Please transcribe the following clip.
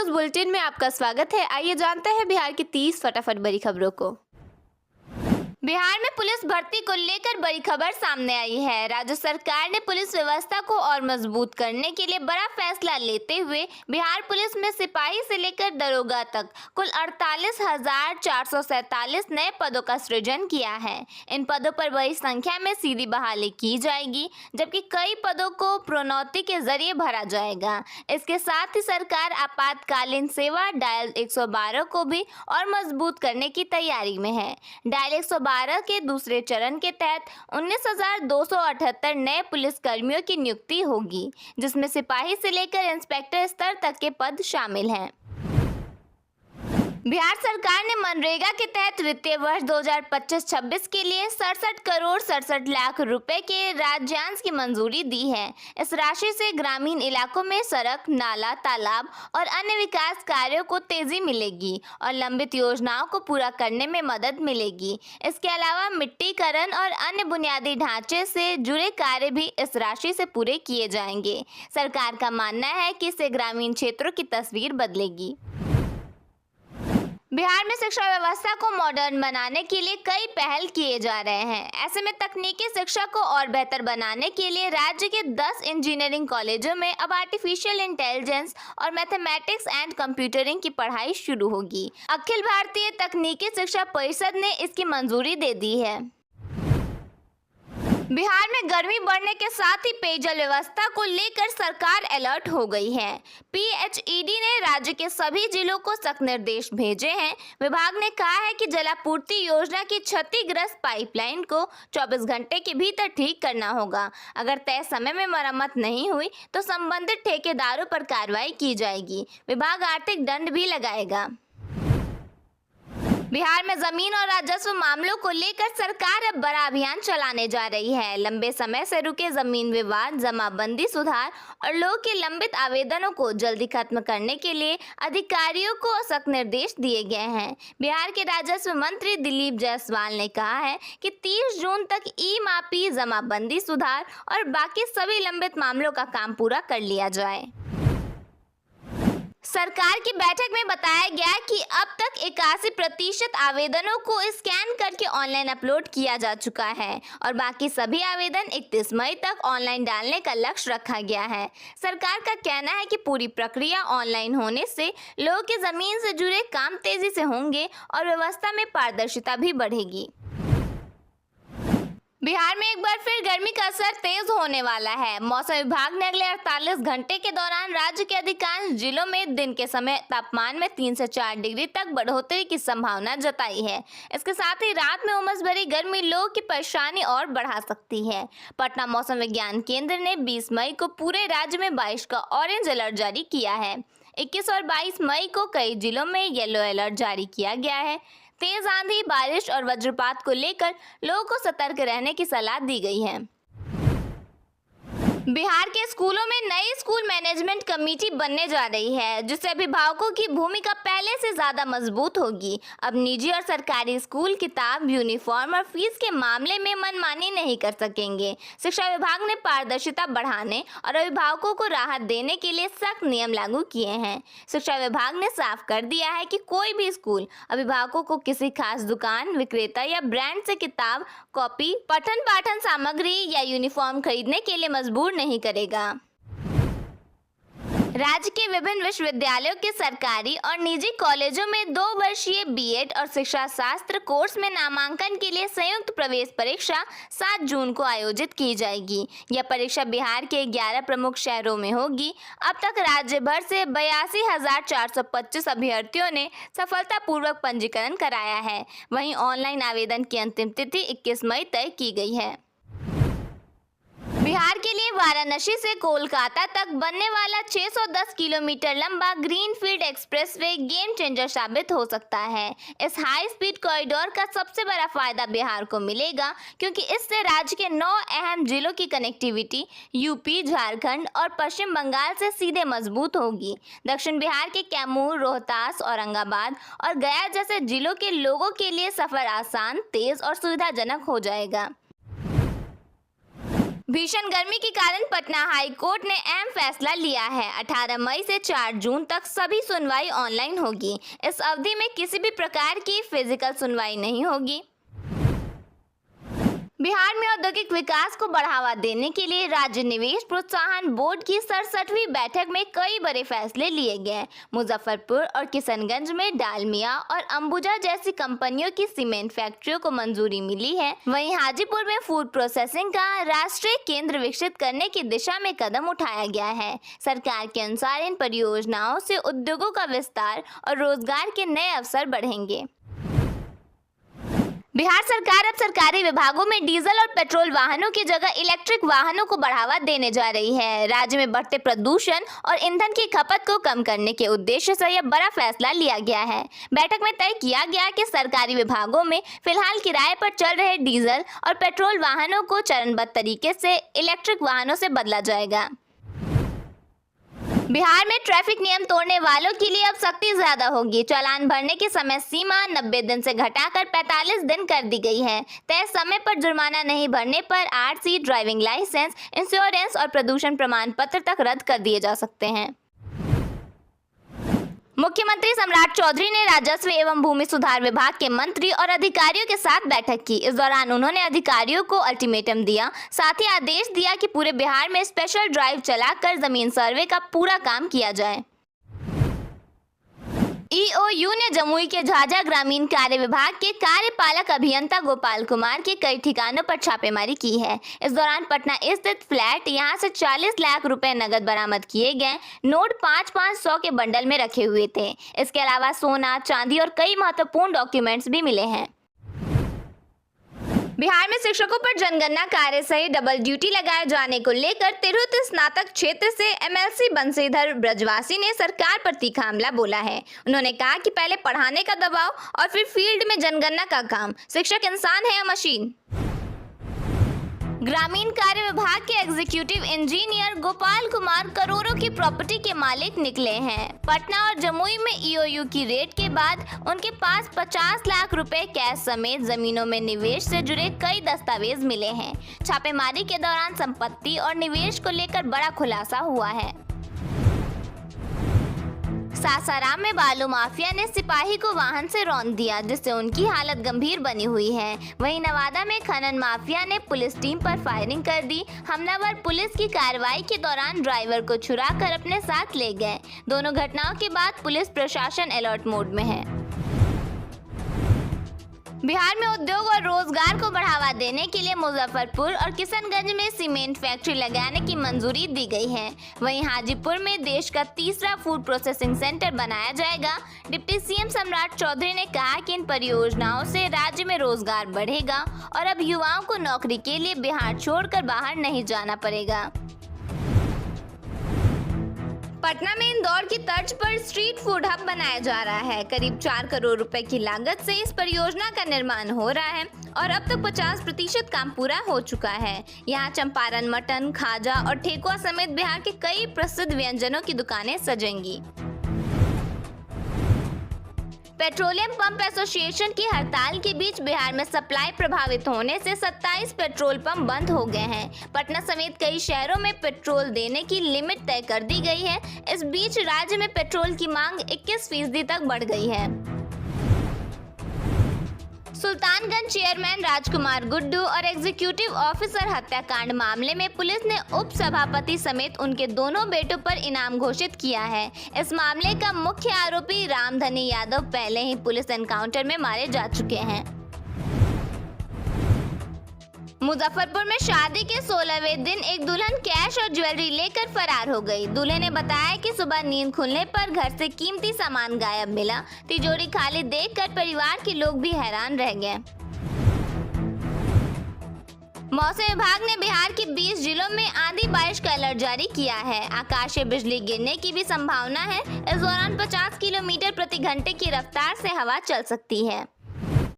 News bulletin में आपका स्वागत है। आइए जानते हैं बिहार की 30 फटाफट बड़ी खबरों को। बिहार में पुलिस भर्ती को लेकर बड़ी खबर सामने आई है। राज्य सरकार ने पुलिस व्यवस्था को और मजबूत करने के लिए बड़ा फैसला लेते हुए बिहार पुलिस में सिपाही से लेकर दरोगा तक कुल 48,447 नए पदों का सृजन किया है। इन पदों पर बड़ी संख्या में सीधी बहाली की जाएगी, जबकि कई पदों को प्रोन्नति के जरिए भरा जाएगा। इसके साथ ही सरकार आपातकालीन सेवा डायल 112 को भी और मजबूत करने की तैयारी में है। डायल 112 के दूसरे चरण के तहत 19,278 नए पुलिस कर्मियों की नियुक्ति होगी, जिसमें सिपाही से लेकर इंस्पेक्टर स्तर तक के पद शामिल हैं। बिहार सरकार ने मनरेगा के तहत वित्तीय वर्ष 2025-26 के लिए 67 करोड़ 67 लाख रुपए के राज्यांश की मंजूरी दी है। इस राशि से ग्रामीण इलाकों में सड़क, नाला, तालाब और अन्य विकास कार्यों को तेजी मिलेगी और लंबित योजनाओं को पूरा करने में मदद मिलेगी। इसके अलावा मिट्टीकरण और अन्य बुनियादी ढांचे से जुड़े कार्य भी इस राशि से पूरे किए जाएंगे। सरकार का मानना है कि इससे ग्रामीण क्षेत्रों की तस्वीर बदलेगी। बिहार में शिक्षा व्यवस्था को मॉडर्न बनाने के लिए कई पहल किए जा रहे हैं। ऐसे में तकनीकी शिक्षा को और बेहतर बनाने के लिए राज्य के 10 इंजीनियरिंग कॉलेजों में अब आर्टिफिशियल इंटेलिजेंस और मैथमेटिक्स एंड कंप्यूटरिंग की पढ़ाई शुरू होगी। अखिल भारतीय तकनीकी शिक्षा परिषद ने इसकी मंजूरी दे दी है। बिहार में गर्मी बढ़ने के साथ ही पेयजल व्यवस्था को लेकर सरकार अलर्ट हो गई है। पीएचईडी ने राज्य के सभी जिलों को सख्त निर्देश भेजे हैं। विभाग ने कहा है कि जलापूर्ति योजना की क्षतिग्रस्त पाइपलाइन को 24 घंटे के भीतर ठीक करना होगा। अगर तय समय में मरम्मत नहीं हुई तो संबंधित ठेकेदारों पर कार्रवाई की जाएगी। विभाग आर्थिक दंड भी लगाएगा। बिहार में जमीन और राजस्व मामलों को लेकर सरकार अब बड़ा अभियान चलाने जा रही है। लंबे समय से रुके जमीन विवाद, जमाबंदी सुधार और लोगों के लंबित आवेदनों को जल्दी खत्म करने के लिए अधिकारियों को सख्त निर्देश दिए गए हैं। बिहार के राजस्व मंत्री दिलीप जायसवाल ने कहा है कि 30 जून तक ई-मापी, जमाबंदी सुधार और बाकी सभी लंबित मामलों का काम पूरा कर लिया जाए। सरकार की बैठक में बताया गया कि अब तक 81% आवेदनों को स्कैन करके ऑनलाइन अपलोड किया जा चुका है और बाकी सभी आवेदन 31 मई तक ऑनलाइन डालने का लक्ष्य रखा गया है। सरकार का कहना है कि पूरी प्रक्रिया ऑनलाइन होने से लोगों की जमीन से जुड़े काम तेजी से होंगे और व्यवस्था में पारदर्शिता भी बढ़ेगी। बिहार में एक बार फिर गर्मी का असर तेज होने वाला है। मौसम विभाग ने अगले 48 घंटे के दौरान राज्य के अधिकांश जिलों में दिन के समय तापमान में 3 से 4 डिग्री तक बढ़ोतरी की संभावना जताई है। इसके साथ ही रात में उमस भरी गर्मी लोगों की परेशानी और बढ़ा सकती है। पटना मौसम विज्ञान केंद्र ने 20 मई को पूरे राज्य में बारिश का ऑरेंज अलर्ट जारी किया है। 21 और 22 मई को कई जिलों में येलो अलर्ट जारी किया गया है। तेज आंधी, बारिश और वज्रपात को लेकर लोगों को सतर्क रहने की सलाह दी गई है। बिहार के स्कूलों में नई स्कूल मैनेजमेंट कमेटी बनने जा रही है, जिससे अभिभावकों की भूमिका पहले से ज्यादा मजबूत होगी। अब निजी और सरकारी स्कूल किताब, यूनिफॉर्म और फीस के मामले में मनमानी नहीं कर सकेंगे। शिक्षा विभाग ने पारदर्शिता बढ़ाने और अभिभावकों को राहत देने के लिए सख्त नियम लागू किए हैं। शिक्षा विभाग ने साफ कर दिया है कि कोई भी स्कूल अभिभावकों को किसी खास दुकान, विक्रेता या ब्रांड से किताब, कॉपी, पठन पाठन सामग्री या यूनिफॉर्म खरीदने के लिए मजबूर नहीं करेगा। राज्य के विभिन्न विश्वविद्यालयों के सरकारी और निजी कॉलेजों में 2 वर्षीय बीएड और शिक्षा शास्त्र कोर्स में नामांकन के लिए संयुक्त प्रवेश परीक्षा 7 जून को आयोजित की जाएगी। यह परीक्षा बिहार के 11 प्रमुख शहरों में होगी। अब तक राज्य भर से 82,425 अभ्यर्थियों ने सफलतापूर्वक पंजीकरण कराया है। वहीं ऑनलाइन आवेदन की अंतिम तिथि 21 मई तय की गई है। बिहार के लिए वाराणसी से कोलकाता तक बनने वाला 610 किलोमीटर लंबा ग्रीनफील्ड एक्सप्रेसवे गेम चेंजर साबित हो सकता है। इस हाई स्पीड कॉरिडोर का सबसे बड़ा फायदा बिहार को मिलेगा, क्योंकि इससे राज्य के 9 अहम जिलों की कनेक्टिविटी यूपी, झारखंड और पश्चिम बंगाल से सीधे मजबूत होगी। दक्षिण बिहार के कैमूर, रोहतास, औरंगाबाद और गया जैसे जिलों के लोगों के लिए सफर आसान, तेज और सुविधाजनक हो जाएगा। भीषण गर्मी के कारण पटना हाई कोर्ट ने अहम फैसला लिया है। 18 मई से 4 जून तक सभी सुनवाई ऑनलाइन होगी। इस अवधि में किसी भी प्रकार की फिजिकल सुनवाई नहीं होगी। बिहार में औद्योगिक विकास को बढ़ावा देने के लिए राज्य निवेश प्रोत्साहन बोर्ड की 67वीं बैठक में कई बड़े फैसले लिए गए। मुजफ्फरपुर और किशनगंज में डालमिया और अंबुजा जैसी कंपनियों की सीमेंट फैक्ट्रियों को मंजूरी मिली है। वहीं हाजीपुर में फूड प्रोसेसिंग का राष्ट्रीय केंद्र विकसित करने की दिशा में कदम उठाया गया है। सरकार के अनुसार इन परियोजनाओं से उद्योगों का विस्तार और रोजगार के नए अवसर बढ़ेंगे। बिहार सरकार अब सरकारी विभागों में डीजल और पेट्रोल वाहनों की जगह इलेक्ट्रिक वाहनों को बढ़ावा देने जा रही है। राज्य में बढ़ते प्रदूषण और ईंधन की खपत को कम करने के उद्देश्य से यह बड़ा फैसला लिया गया है। बैठक में तय किया गया कि सरकारी विभागों में फिलहाल किराए पर चल रहे डीजल और पेट्रोल वाहनों को चरणबद्ध तरीके से इलेक्ट्रिक वाहनों से बदला जाएगा। बिहार में ट्रैफिक नियम तोड़ने वालों के लिए अब सख्ती ज्यादा होगी। चालान भरने की समय सीमा 90 दिन से घटाकर 45 दिन कर दी गई है। तय समय पर जुर्माना नहीं भरने पर आरसी, ड्राइविंग लाइसेंस, इंश्योरेंस और प्रदूषण प्रमाण पत्र तक रद्द कर दिए जा सकते हैं। मुख्यमंत्री सम्राट चौधरी ने राजस्व एवं भूमि सुधार विभाग के मंत्री और अधिकारियों के साथ बैठक की। इस दौरान उन्होंने अधिकारियों को अल्टीमेटम दिया, साथ ही आदेश दिया कि पूरे बिहार में स्पेशल ड्राइव चलाकर जमीन सर्वे का पूरा काम किया जाए। ईओयू ने जमुई के झाझा ग्रामीण कार्य विभाग के कार्यपालक अभियंता गोपाल कुमार के कई ठिकानों पर छापेमारी की है। इस दौरान पटना स्थित फ्लैट यहां से 40 लाख रुपए नगद बरामद किए गए। नोट 5-5 के बंडल में रखे हुए थे। इसके अलावा सोना, चांदी और कई महत्वपूर्ण डॉक्यूमेंट्स भी मिले हैं। बिहार में शिक्षकों पर जनगणना कार्य सहित डबल ड्यूटी लगाए जाने को लेकर तिरहुत स्नातक क्षेत्र से एमएलसी बंशीधर ब्रजवासी ने सरकार पर तीखा हमला बोला है। उन्होंने कहा कि पहले पढ़ाने का दबाव और फिर फील्ड में जनगणना का काम। शिक्षक इंसान है या मशीन? ग्रामीण कार्य विभाग के एग्जीक्यूटिव इंजीनियर गोपाल कुमार करोड़ों की प्रॉपर्टी के मालिक निकले हैं। पटना और जमुई में ईओयू की रेड के बाद उनके पास 50 लाख रुपए कैश समेत जमीनों में निवेश से जुड़े कई दस्तावेज मिले हैं। छापेमारी के दौरान संपत्ति और निवेश को लेकर बड़ा खुलासा हुआ है। सासाराम में बालू माफिया ने सिपाही को वाहन से रौंद दिया, जिससे उनकी हालत गंभीर बनी हुई है। वहीं नवादा में खनन माफिया ने पुलिस टीम पर फायरिंग कर दी। हमलावर पुलिस की कार्रवाई के दौरान ड्राइवर को छुड़ाकर अपने साथ ले गए। दोनों घटनाओं के बाद पुलिस प्रशासन अलर्ट मोड में है। बिहार में उद्योग और रोजगार को बढ़ावा देने के लिए मुजफ्फरपुर और किशनगंज में सीमेंट फैक्ट्री लगाने की मंजूरी दी गई है। वहीं हाजीपुर में देश का तीसरा फूड प्रोसेसिंग सेंटर बनाया जाएगा। डिप्टी सीएम सम्राट चौधरी ने कहा कि इन परियोजनाओं से राज्य में रोजगार बढ़ेगा और अब युवाओं को नौकरी के लिए बिहार छोड़कर बाहर नहीं जाना पड़ेगा। पटना में इंदौर की तर्ज पर स्ट्रीट फूड हब बनाया जा रहा है। करीब 4 करोड़ रुपए की लागत से इस परियोजना का निर्माण हो रहा है और अब तक 50% काम पूरा हो चुका है। यहाँ चंपारण मटन, खाजा और ठेकुआ समेत बिहार के कई प्रसिद्ध व्यंजनों की दुकानें सजेंगी। पेट्रोलियम पंप एसोसिएशन की हड़ताल के बीच बिहार में सप्लाई प्रभावित होने से 27 पेट्रोल पंप बंद हो गए हैं। पटना समेत कई शहरों में पेट्रोल देने की लिमिट तय कर दी गई है। इस बीच राज्य में पेट्रोल की मांग 21% तक बढ़ गई है। सुल्तानगंज चेयरमैन राजकुमार गुड्डू और एग्जीक्यूटिव ऑफिसर हत्याकांड मामले में पुलिस ने उप सभापति समेत उनके दोनों बेटों पर इनाम घोषित किया है। इस मामले का मुख्य आरोपी रामधनी यादव पहले ही पुलिस एनकाउंटर में मारे जा चुके हैं। मुजफ्फरपुर में शादी के 16वें दिन एक दुल्हन कैश और ज्वेलरी लेकर फरार हो गई। दूल्हे ने बताया कि सुबह नींद खुलने पर घर से कीमती सामान गायब मिला। तिजोरी खाली देखकर परिवार के लोग भी हैरान रह गए। मौसम विभाग ने बिहार के 20 जिलों में आंधी बारिश का अलर्ट जारी किया है। आकाशीय बिजली गिरने की भी संभावना है। इस दौरान 50 किलोमीटर प्रति घंटे की रफ्तार से हवा चल सकती है।